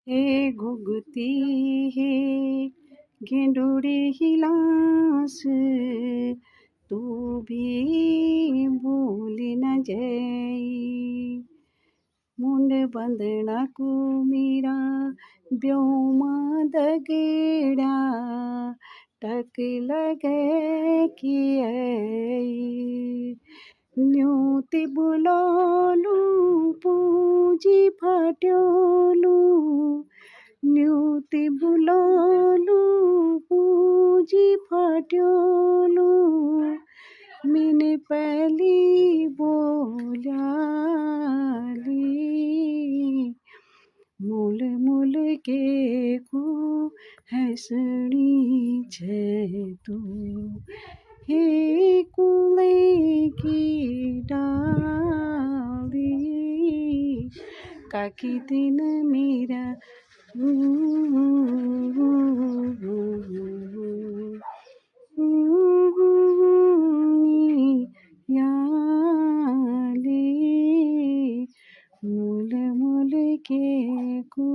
हे घुघती है गेंडूरी हिलास, तू भी भूल न जाई। मुंड बंदना को मेरा ब्योमा दगड़ा, टक लगे कि आई। न्यूति बुलोलू पूजी फट्योलू, न्यूति बुलोलू पूजी फट्योलू। मिन पली बोलाली, मूल मूल के को हंसनी छे तू। हे कुले की डाली, काकी दिन मेरा याले, मूल मूल के को